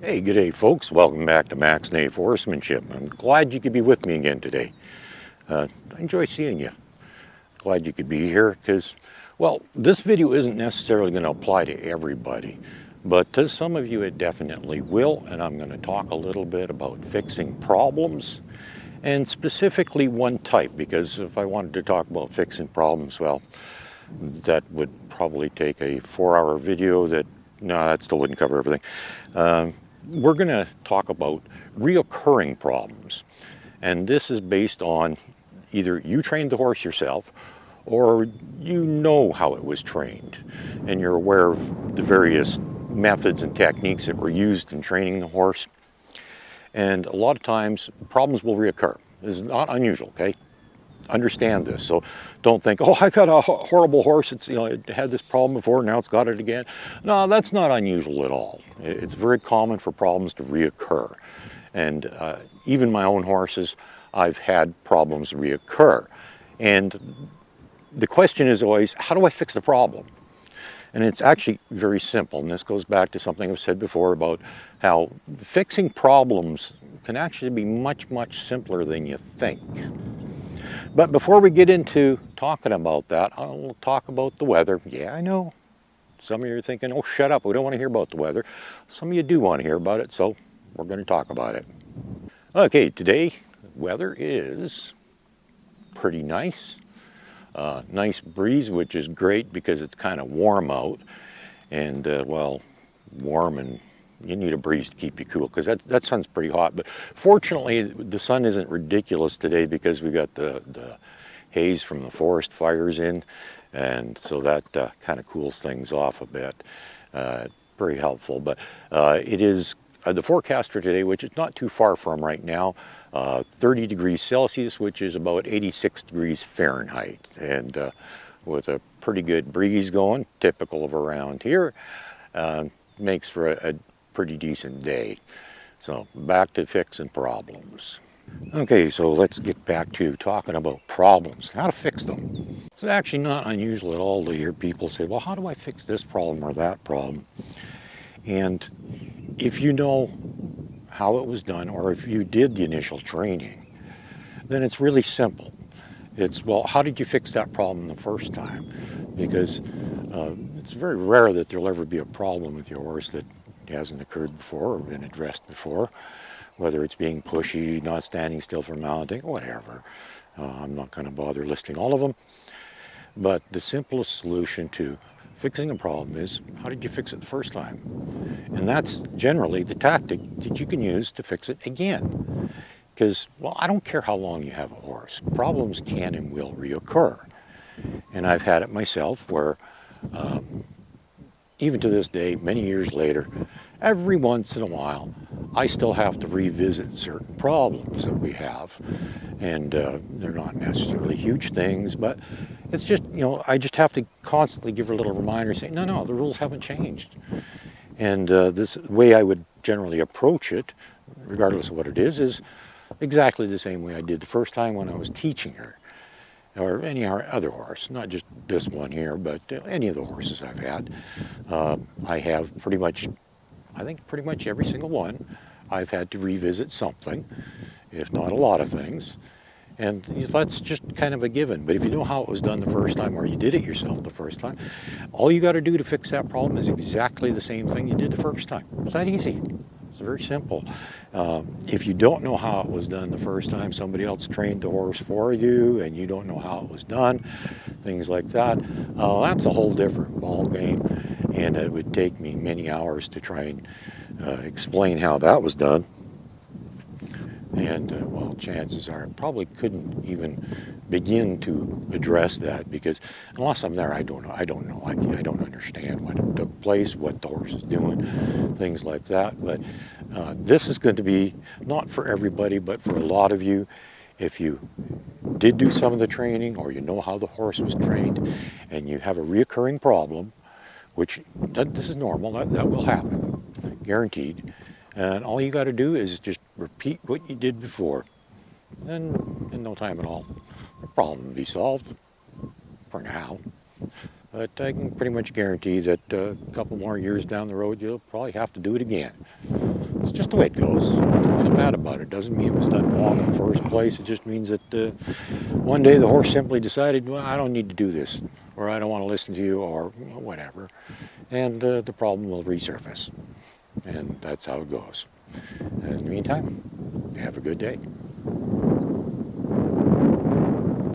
Hey, good day, folks. Welcome back to Max Nave Horsemanship. I'm glad you could be with me again today. I enjoy seeing you. Glad you could be here because, well, this video isn't necessarily going to apply to everybody, but to some of you it definitely will, and I'm going to talk a little bit about fixing problems, and specifically one type, because if I wanted to talk about fixing problems, well, that would probably take a 4-hour video no, that still wouldn't cover everything. We're going to talk about reoccurring problems. And this is based on either you trained the horse yourself or you know how it was trained and you're aware of the various methods and techniques that were used in training the horse. And a lot of times problems will reoccur. This is not unusual, okay? Understand this. So don't think, oh, I got a horrible horse. It had this problem before, now it's got it again. No, that's not unusual at all. It's very common for problems to reoccur. And even my own horses, I've had problems reoccur. And the question is always, how do I fix the problem? And it's actually very simple. And this goes back to something I've said before about how fixing problems can actually be much, much simpler than you think. But before we get into talking about that, I'll talk about the weather. Yeah, I know. Some of you are thinking, oh, shut up, we don't want to hear about the weather. Some of you do want to hear about it, so we're going to talk about it. Okay, today, weather is pretty nice. Nice breeze, which is great because it's kind of warm out. And, well, warm and you need a breeze to keep you cool because that sun's pretty hot. But fortunately, the sun isn't ridiculous today because we got the haze from the forest fires in. And so that kind of cools things off a bit. Very helpful. But it is the forecast for today, which is not too far from right now, 30 degrees Celsius, which is about 86 degrees Fahrenheit. And with a pretty good breeze going, typical of around here, makes for a pretty decent day. So back to fixing problems. Okay, so let's get back to talking about problems, how to fix them. It's actually not unusual at all to hear people say, well, how do I fix this problem or that problem? And if you know how it was done, or if you did the initial training, then it's really simple. It's, well, how did you fix that problem the first time? Because it's very rare that there'll ever be a problem with your horse that hasn't occurred before or been addressed before, whether it's being pushy, not standing still for mounting, whatever. I'm not going to bother listing all of them. But the simplest solution to fixing a problem is, how did you fix it the first time? And that's generally the tactic that you can use to fix it again. Because, well, I don't care how long you have a horse. Problems can and will reoccur. And I've had it myself where, even to this day, many years later, every once in a while, I still have to revisit certain problems that we have. And they're not necessarily huge things, but it's just, I just have to constantly give her a little reminder saying, no, the rules haven't changed. And this way I would generally approach it, regardless of what it is exactly the same way I did the first time when I was teaching her, or any other horse, not just this one here, but any of the horses I've had. I have pretty much every single one, I've had to revisit something, if not a lot of things. And that's just kind of a given. But if you know how it was done the first time, or you did it yourself the first time, all you got to do to fix that problem is exactly the same thing you did the first time. It's that easy. It's very simple. If you don't know how it was done the first time, somebody else trained the horse for you, and you don't know how it was done, things like that, that's a whole different ball game. And it would take me many hours to try and explain how that was done. And well, chances are I probably couldn't even begin to address that because unless I'm there, I don't know. I don't understand what took place, what the horse is doing, things like that. But this is going to be not for everybody, but for a lot of you. If you did do some of the training, or you know how the horse was trained, and you have a reoccurring problem, which this is normal, that will happen, guaranteed. And all you got to do is just repeat what you did before. And in no time at all, the problem will be solved for now. But I can pretty much guarantee that a couple more years down the road, you'll probably have to do it again. It's just the way it goes. Don't feel bad about it. Doesn't mean it was done wrong in the first place. It just means that one day the horse simply decided, well, I don't need to do this, or I don't want to listen to you, or whatever. And the problem will resurface. And that's how it goes. In the meantime, have a good day.